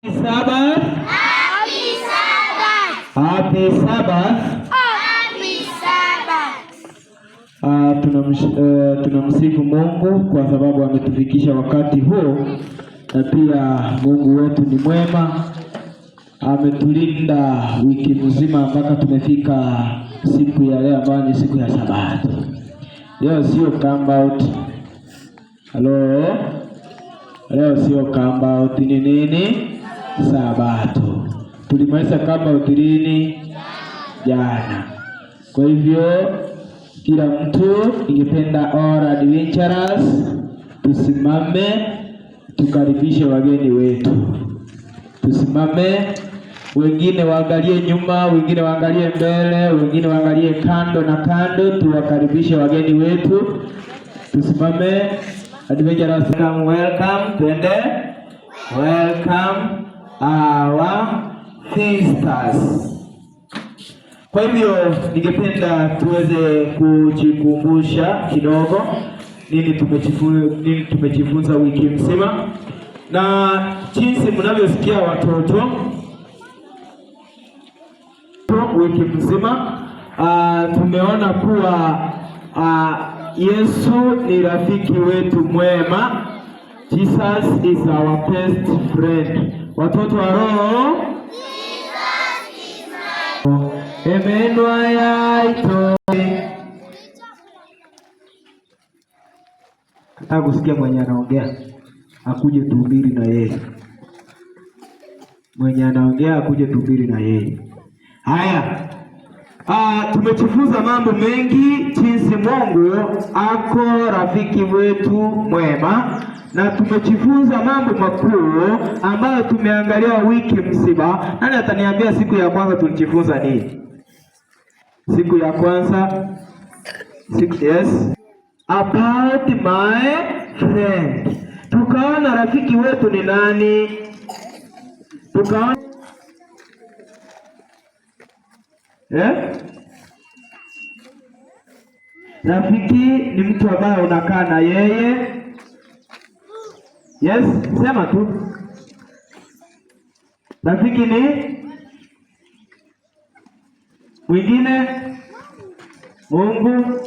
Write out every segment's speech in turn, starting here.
Sabbath. Happy Sabbath. Happy Sabbath. Happy Sabbath. Tunamsifu Mungu kwa sababu ametufikisha wakati huu, na pia Mungu wetu ni mwema, ametulinda wiki mzima mpaka tumefika siku ya leo ambayo ni siku ya Sabato. Leo sio campout. Hello. Leo sio campout, ni nini? Sabato. Tulimaliza campout lini? Jana. Kwa hivyo kila mtu, ingependa all adventurers tusimame tukaribishe wageni wetu. Tusimame, wengine waangalie nyuma, wengine waangalie mbele, wengine waangalie kando na kando, tuwakaribishe wageni wetu. Tusimame. Adventurers, welcome, twende. Welcome our visitors. Kwa hivyo ningependa tuweze kujikumbusha kidogo nini tumejifunza wiki mzima, na jinsi mnavyosikia watoto wiki mzima tumeona kuwa Yesu ni rafiki wetu mwema. Jesus is our best friend. Watoto wa roho, Jesus is my Emmanuel. Nataka kusikia mwenye anaongea akuje tuhubiri na yeye. Mwenye anaongea akuje tuhubiri na yeye. Haya. Tumejifunza mambo mengi, jinsi Mungu ako rafiki wetu mwema, na tumejifunza mambo makuu ambayo tumeangalia wiki mzima. Nani ataniambia siku ya kwanza tulijifunza nini? Siku ya kwanza, yes, about my friend. Tukaona rafiki wetu ni nani? Tukaona rafiki ni mtu ambaye unakaa na yeye. Yes, sema tu. Rafiki ni mwingine, Mungu.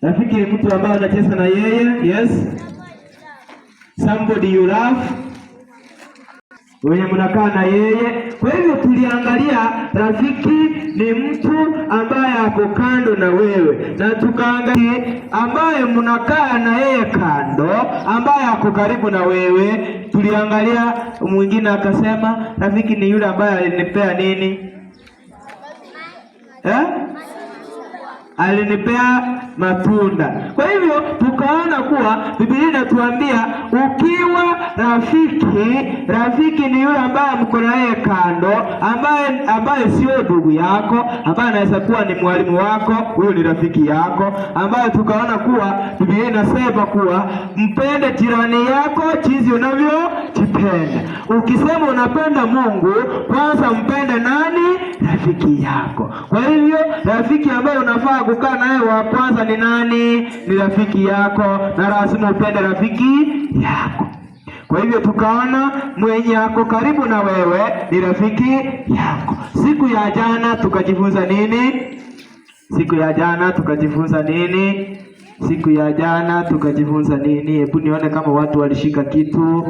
Rafiki ni mtu ambaye unacheza na yeye. Yes, somebody you love, wenye mnakaa na yeye. Kwa hivyo tuliangalia rafiki ni mtu ambaye ako kando na wewe, na tukaangalia ambaye mnakaa na yeye kando, ambaye ako karibu na wewe. Tuliangalia mwingine akasema rafiki ni yule ambaye alinipea nini? Alinipea matunda. Kwa hivyo tukaona kuwa Biblia inatuambia ukiwa rafiki ni yule ambaye mko na yeye kando, ambaye sio ndugu yako, ambaye anaweza kuwa ni mwalimu wako, huyo ni rafiki yako. Ambaye tukaona kuwa Biblia inasema kuwa mpende jirani yako jinsi unavyojipenda. Ukisema unapenda Mungu, kwanza mpende nani? Rafiki yako. Kwa hivyo rafiki ambaye unafaa kukaa naye wa kwanza ni nani? Ni rafiki yako, na lazima upende rafiki yako. Kwa hivyo tukaona mwenye ako karibu na wewe ni rafiki yako. Siku ya jana tukajifunza nini? Siku ya jana tukajifunza nini? Hebu nione kama watu walishika kitu.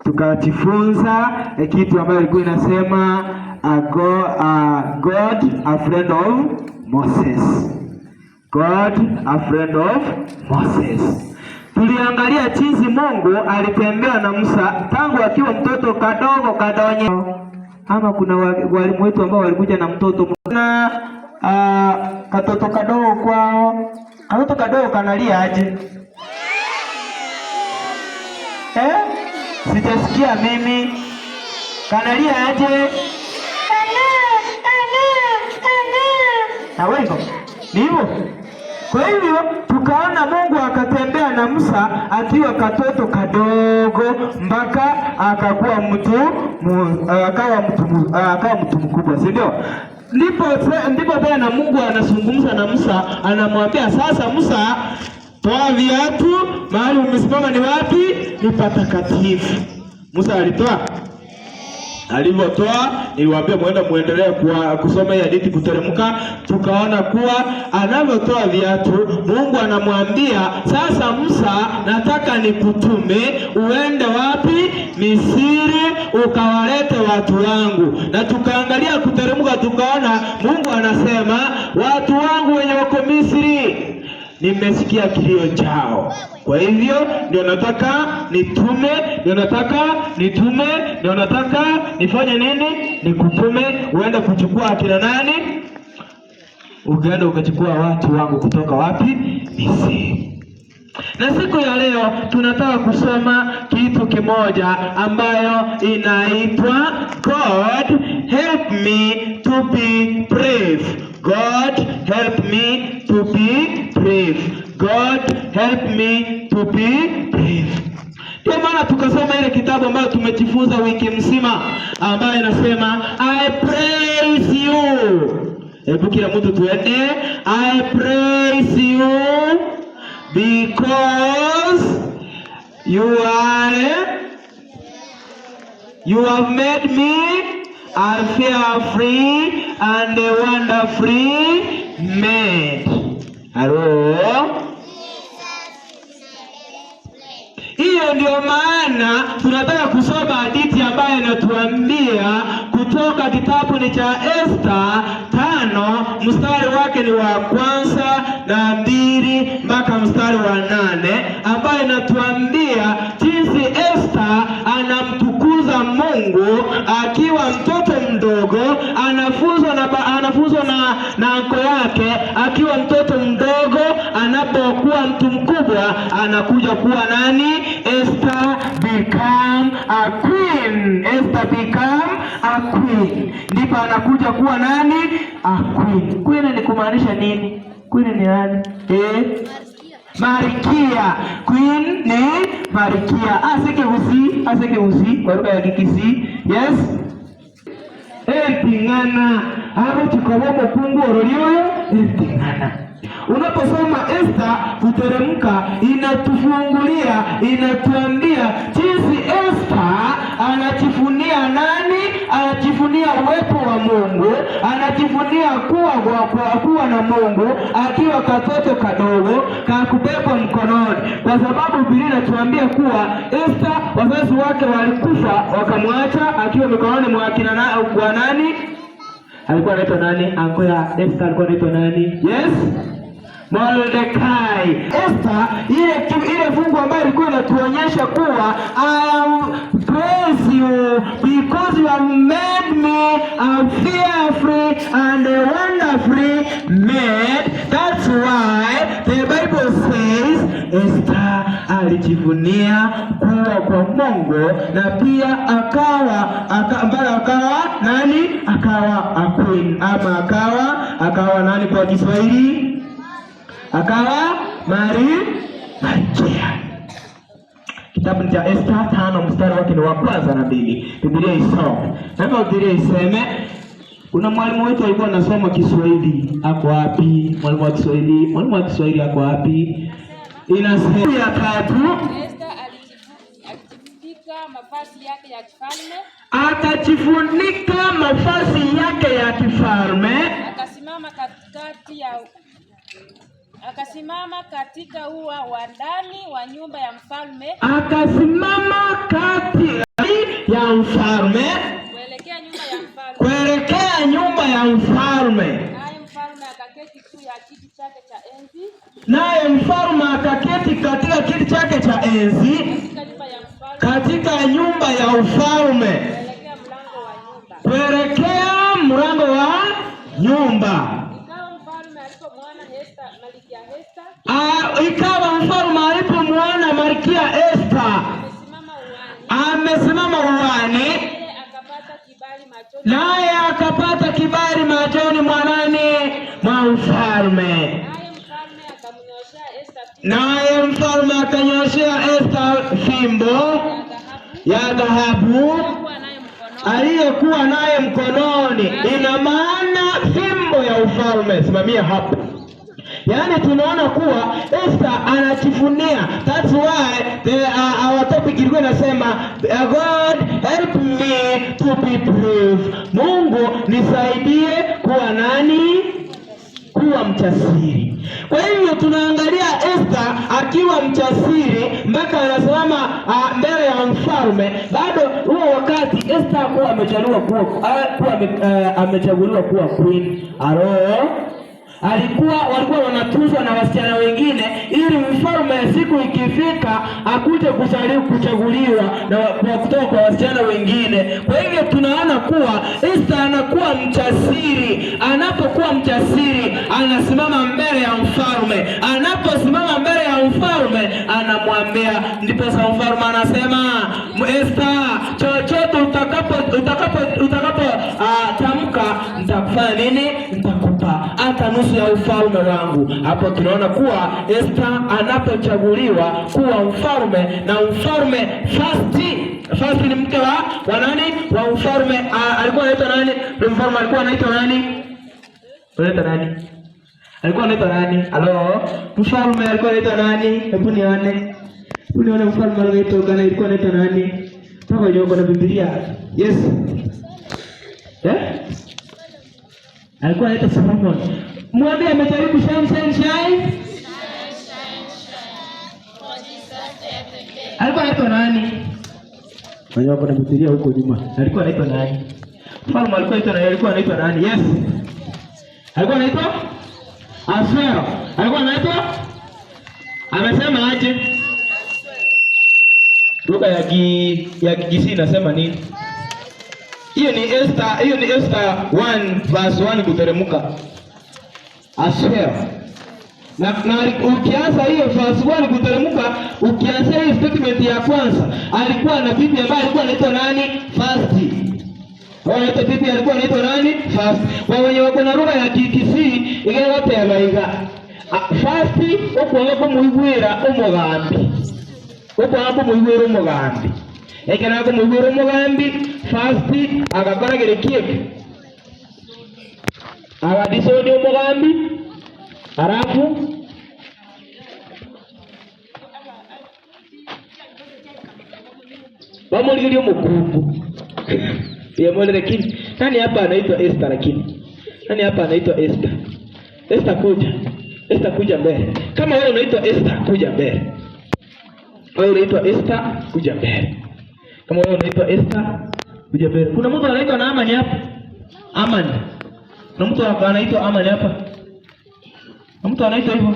Tukajifunza kitu ambayo ilikuwa inasema God a friend of Moses. God a friend of Moses. Tuliangalia jinsi Mungu alitembea na Musa tangu akiwa mtoto kadogo kadonye. Ama kuna walimu wetu ambao walikuja na mtoto na katoto kadogo kwao. Katoto kadogo kanalia aje? Sijasikia mimi. Kanalia aje? Na wewe ni hivyo. Kwa hivyo tukaona Mungu akatembea na Musa akiwa katoto kadogo mpaka akakuwa mtu mkubwa, si ndio? Ndipo tena Mungu anazungumza na Musa, anamwambia sasa Musa, toa viatu, mahali umesimama ni wapi? Ni patakatifu. Musa alitoa. Alivyotoa, niliwaambia muendelee kusoma hii hadithi kuteremka, tukaona kuwa anavyotoa viatu, Mungu anamwambia, sasa Musa, nataka nikutume uende wapi? Misri, ukawalete watu wangu. Na tukaangalia kuteremka, tukaona Mungu anasema, watu wangu wenye wako Misri, nimesikia kilio chao. Kwa hivyo ndio nataka nitume, ndio nataka nifanye nini? Nikutume uende kuchukua akina nani? Ukaenda ukachukua watu wangu kutoka wapi? Misri. Na siku ya leo tunataka kusoma kitu kimoja ambayo inaitwa God help me to be brave. God help me to be brave. God help me to be brave. Ndio maana tukasoma ile kitabu ambayo tumejifunza wiki mzima ambayo inasema I praise you. Hebu kila mtu tuende, I praise you because you have made me a fearfully and wonderfully made. Hello? Hiyo ndio maana tunataka kusoma hadithi ambayo inatuambia kutoka kitabu ni cha Esta 5 mstari wake ni wa 1 na 2 mpaka mstari wa 8, ambayo inatuambia jinsi Esta anamtukuza Mungu akiwa mtoto mdogo, anafunzwa na anko yake akiwa mtoto mdogo, anapokuwa mtu mkubwa anakuja kuwa nani? Esther become a queen. Esther become a queen. Ndipo anakuja kuwa nani? A queen. Queen ni kumaanisha nini? Queen ni nani? Malkia. Queen ni malkia. Aseke uzi kwa lugha ya Kikisi. Yes? Tingana. Hapo tukawomo kungu orolioyo. Tingana. Unaposoma Esta kuteremka, inatufungulia, inatuambia jinsi Esta anajifunia nani? Anajifunia uwepo wa Mungu, anajifunia kuwa na Mungu akiwa katoto kadogo kakubeba mkononi, kwa sababu Biblia inatuambia kuwa Esta wazazi wake walikufa wakamwacha akiwa mikononi mwa nani? Alikuwa anaitwa nani? Anko ya Esta alikuwa anaitwa nani? Yes? Mordekai. Esta ile fungu ambayo ilikuwa inatuonyesha kuwa I praise you because you have made me a fearfully and wonderfully made. That's why the Bible says Esta alijivunia kuwa kwa Mungu, na pia akawa nani? Akawa a queen, ama akawa nani kwa Kiswahili? Akawa malkia. Kitabu cha Esta 5 mstari wake ni wa 1 na 2. Biblia isome. Naomba Biblia iseme. Kuna mwalimu wetu alikuwa anasoma Kiswahili. Ako wapi? Mwalimu wa Kiswahili ako wapi? Inasema ya 3. Esta alijifunika mavazi yake ya kifalme. Akajifunika mavazi yake ya kifalme. Akasimama katika ua wa ndani wa nyumba ya mfalme. Akasimama kati ya mfalme kuelekea nyumba ya mfalme. Naye mfalme akaketi juu ya kiti chake cha enzi. Naye mfalme akaketi katika kiti chake cha enzi katika nyumba ya ufalme kuelekea mlango wa nyumba. Ikawa mfalme alipomwona Malkia Esta amesimama uani, naye akapata kibali machoni mwa nani? Mwa mfalme. Naye mfalme akanyoshea Esta fimbo ya dhahabu aliyekuwa naye mkononi. Ina maana fimbo ya ufalme, simamia hapo, Yaani tunaona kuwa Esther anajivunia. That's why our topic ilikuwa inasema God help me to be brave. Mungu nisaidie kuwa nani? Kuwa mjasiri. Kwa hivyo tunaangalia Esther akiwa mjasiri mpaka anasimama mbele ya mfalme. Bado huo wakati Esther alikuwa amechaguliwa kuwa queen. Walikuwa wanatuzwa na wasichana wengine ili mfalme siku ikifika akuje kuchaguliwa na kutoka kwa wasichana wengine. Kwa hivyo tunaona kuwa Esther anakuwa mjasiri. Anapokuwa mjasiri anasimama mbele ya mfalme. Anaposimama mbele ya mfalme anamwambia, ndipo mfalme anasema, Esther, chochote utakapo tamka nitakufanya nini? Nitakupa hata nusu ya ufalme wangu. Hapo tunaona kuwa Esther anapochaguliwa kuwa mfalme, na mfalme first ni mke wa nani? Wa mfalme. Alikuwa anaitwa nani? Mfalme alikuwa anaitwa nani? Alikuwa anaitwa nani? Halo? Mfalme alikuwa anaitwa nani? Hebu nione mfalme alikuwa anaitwa nani? Toka hiyo na Biblia. Yes. Alikuwa anaitwa Solomon. Mwambie amejaribu shine. Alikuwa anaitwa nani? Mwenye wako na Biblia huko nyuma. Alikuwa anaitwa nani? Mfalme alikuwa anaitwa nani? Yes. Alikuwa anaitwa Aswero. Alikuwa anaitwa? Amesema aje? Lugha ya Kigiriki inasema nini? Hiyo ni Esther 1 verse 1 kuteremka. Aswero. Na ukianza hiyo verse 1 kuteremka, ukianza hiyo statement ya kwanza, alikuwa na bibi ambaye alikuwa anaitwa nani? First. Wanaitwa bibi alikuwa anaitwa nani? First. Wenye wako na lugha ya Kigiriki ile yote ya maiga. First okwanga muigwira umugambi. Ekana ko muigwira umugambi, first agakora gerekieke. Agadisodi umugambi, halafu bamulili umukungu. Yamole lakini nani hapa anaitwa Esther lakini? Nani hapa anaitwa Esther? Esther kuja mbele. Kama wewe unaitwa Esther kuja mbele. Wewe unaitwa Esther kuja mbele. Kama wewe unaitwa Esther kuja mbele. Kuna mtu anaitwa Naamani hapa? Amani. Kuna mtu anaitwa Amani hapa? Kuna mtu anaitwa hivyo?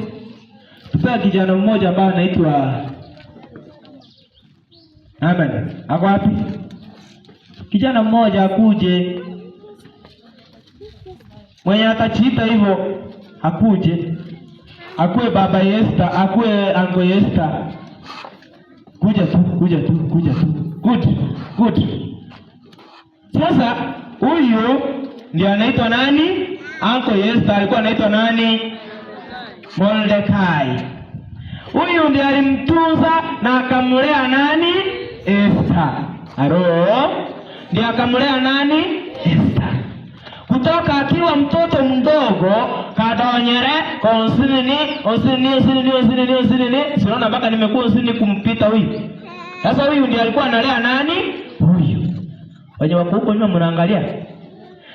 Tupea kijana mmoja ambaye anaitwa Amani. Ako wapi? Kijana mmoja akuje. Mwenye atachiita hivyo akuje. Akue baba Esther, akue ango Esther. Kuja tu. Good. Sasa huyu ndiye anaitwa nani? Anko Esther alikuwa anaitwa nani? Mordekai. Huyu ndiye alimtunza na akamlea nani? Esther. Ndiye akamlea nani? Esther. Kutoka akiwa mtoto mdogo kadonyere konsinini siona mpaka nimekuwa usini kumpita huyu. Sasa huyu ndiye alikuwa analea nani? Huyu. Wenye wako huko nyuma mnaangalia.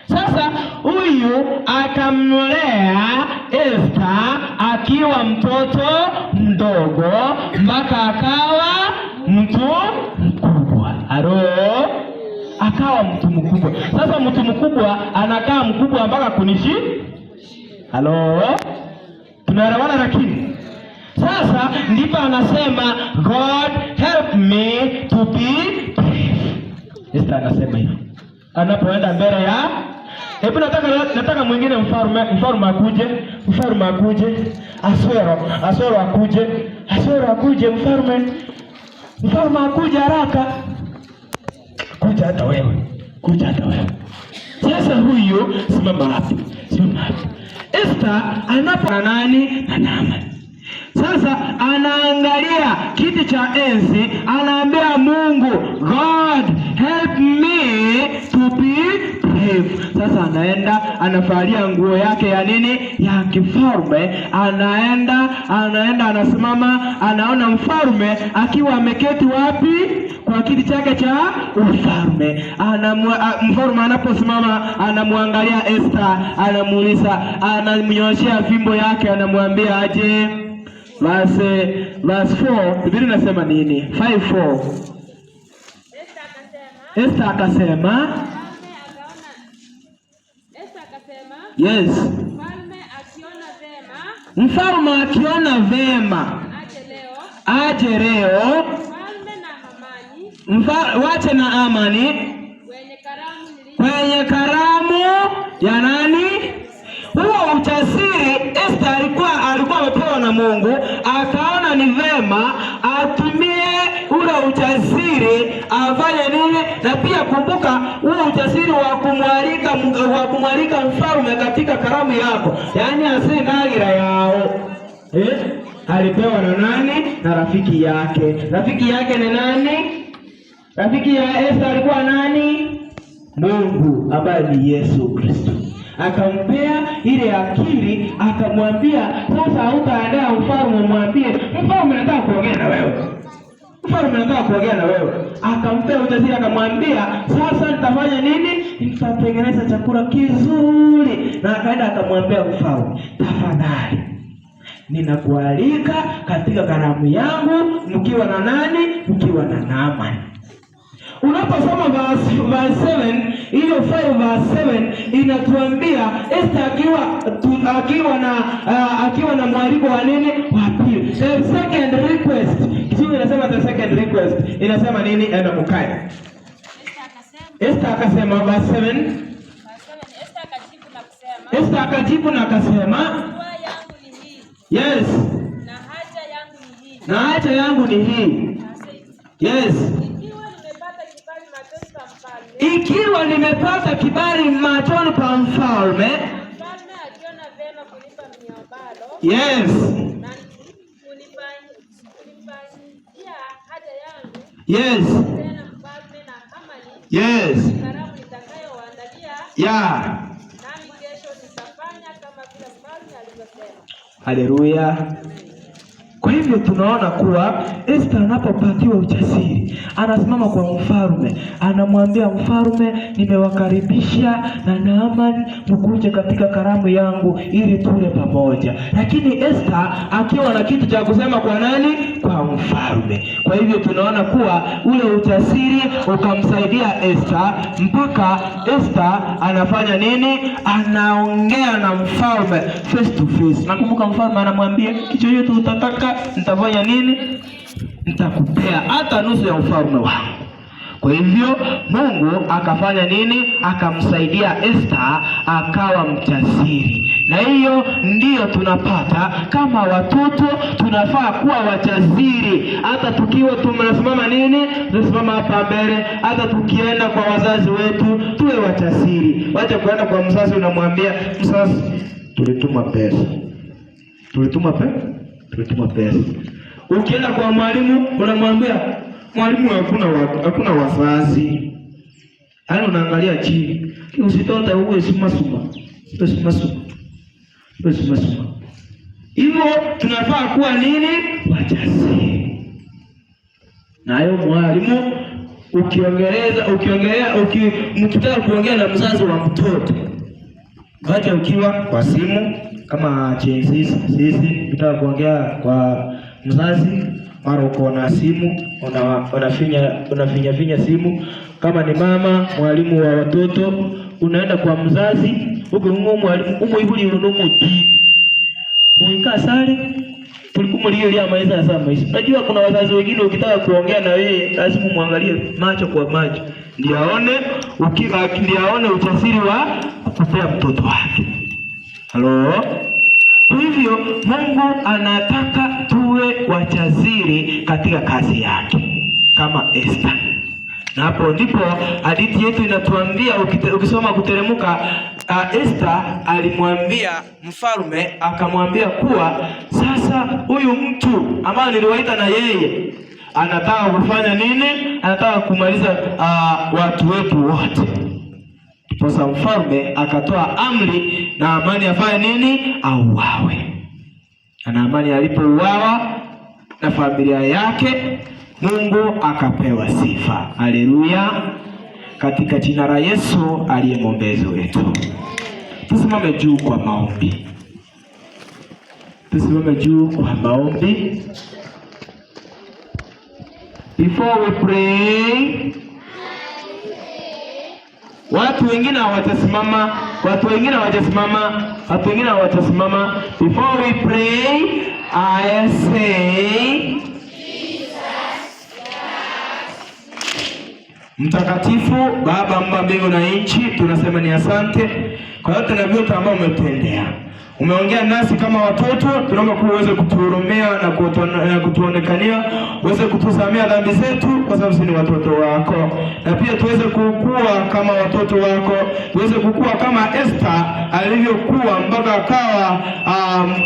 Sasa huyu akamlea Esther akiwa mtoto mdogo mpaka akawa mtu mkubwa. Akawa mtu mkubwa. Sasa mtu mkubwa anakaa mkubwa mpaka kunishi. Tunaelewana lakini? Sasa ndipo anasema God help me to be brave. Esther anasema hivyo. Anapoenda mbele ya nataka mwingine mfalme akuje. Aswero akuje mfalme akuje haraka. Kuja hata wewe. Sasa huyu simama hapo. Esther anapo nani? Na Naamani. Sasa anaangalia kiti cha enzi, anaambia Mungu, God help me to be muhimu. Sasa anaenda anavalia nguo yake ya nini, ya kifalme, anaenda anasimama, anaona mfalme akiwa ameketi wapi, kwa kiti chake cha ufalme. Mfalme anaposimama anamwangalia Esther, anamuuliza, anamnyoshia fimbo yake, anamwambia aje. Verse 4 Biblia inasema nini? 5:4 Esther akasema yes, mfalme akiona vema aje leo wache na Hamani kwenye karamu ya nani? Huo ujasiri Esther alikuwa amepewa na Mungu, akaona ni vema atumie ule ujasiri afanye nini. Na pia kumbuka huo ujasiri wa kumwalika mfalme katika karamu yako, yaani asindagira yao alipewa na nani? Na rafiki yake. Rafiki yake ni nani? Rafiki ya Esther alikuwa nani? Mungu ambaye ni Yesu Kristo. Akampea ile akili, akamwambia sasa hautaendea mfalme, mwambie mfalme nataka kuongea na wewe. Mfalme nataka kuongea na wewe. Akampea ujasiri, akamwambia sasa nitafanya nini? Nitatengeneza chakula kizuri. Na akaenda akamwambia mfalme, tafadhali ninakualika katika karamu yangu mkiwa na nani? Mkiwa na Naamani. Unaposoma verse 7, hiyo 5 verse 7 inatuambia Esther akiwa na mwaliko wa nini? Wa pili. The second request. Kitu inasema the second request. Inasema nini? Enda mkae. Esther akasema verse 7. Esther akajibu na akasema yes. Na haja yangu ni hii. Yes. Ikiwa nimepata kibali machoni pa mfalme, akiona vema kulipa miabalo, yes, na kunifanyia haja yangu, yes, tena mfalme na Hamani, yes, karamu nitakayowaandalia, yeah, nami kesho nitafanya kama vile mfalme alivyosema. Haleluya. Kwa hivyo tunaona kuwa Esther anapopatiwa ujasiri, anasimama kwa mfalme, anamwambia mfalme, nimewakaribisha na Naamani mkuje katika karamu yangu ili tule pamoja. Lakini Esther akiwa na kitu cha kusema kwa nani? Kwa mfalme. Kwa hivyo tunaona kuwa ule ujasiri ukamsaidia Esther, mpaka Esther anafanya nini? Anaongea na mfalme face to face. Nakumbuka mfalme anamwambia, kicho yote utataka nitafanya nini? Nitakupea hata nusu ya ufalme wangu. Kwa hivyo Mungu akafanya nini? Akamsaidia Esther akawa mjasiri. Na hiyo ndiyo tunapata kama watoto, tunafaa kuwa wajasiri. Hata tukiwa tumesimama nini? Tunasimama hapa mbele, hata tukienda kwa wazazi wetu tuwe wajasiri. Wacha kuenda kwa mzazi unamwambia, mzazi, tulituma pesa. Ukienda kwa mwalimu unamwambia, mwalimu hakuna wazazi. Yaani unaangalia chini. Usitote uwe suma. Hivyo tunafaa kuwa nini? Wajasiri. Na hayo mwalimu mkitaka kuongea na mzazi wa mtoto, wacha ukiwa kwa simu kama sisi ukitaka kuongea kwa mzazi, mara uko na simu unafinya simu. Kama ni mama mwalimu wa watoto, unaenda kwa mzazi huko mwalimu ibuli unumuti uikaa sare tulikumulio maisha ya sama hizo. Unajua kuna wazazi wengine ukitaka kuongea na wewe lazima muangalie macho kwa macho ndio aone ujasiri wa kupea mtoto wake. Halo. Kwa hivyo Mungu anataka tuwe wajasiri katika kazi yake kama Esther. Na hapo ndipo hadithi yetu inatuambia, ukisoma kuteremka, Esther alimwambia mfalme, akamwambia kuwa sasa huyu mtu ambaye niliwaita na yeye anataka kufanya nini? Anataka kumaliza watu wetu wote. Ndiposa mfalme akatoa amri Naamani afanye nini? Auawe. Na Naamani alipouawa na familia yake, Mungu akapewa sifa. Haleluya, katika jina la Yesu aliye mwombezi wetu. Tusimame juu kwa maombi. Tusimame juu kwa maombi. Before we pray, watu wengine hawatasimama. Before we pray, I say Mtakatifu Baba Muumba mbingu na nchi, tunasema ni asante kwa yote na vyote ambao umetendea. Umeongea nasi kama watoto, tunaomba kuwa uweze kutuhurumia na kutuonekania, uweze kutusamea dhambi zetu kwa sababu sisi ni watoto wako. Na pia tuweze kukua kama watoto wako, tuweze kukua kama Esther alivyokuwa mpaka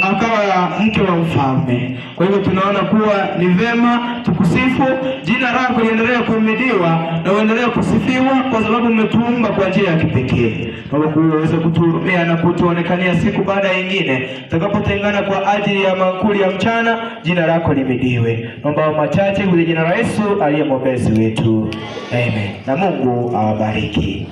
akawa mke wa mfalme. Kwa hivyo tunaona kuwa ni vema tukusifu, jina lako liendelee kuhimidiwa na uendelee kusifiwa kwa sababu umetuumba kwa njia ya kipekee. Naomba kuwa uweze kutuhurumia na kutuonekania siku baada ya nyingine tutakapotengana kwa ajili ya mankuli ya mchana, jina lako limidiwe. Naomba machache kwa jina la Yesu aliye mwombezi wetu. Amen. Na Mungu awabariki.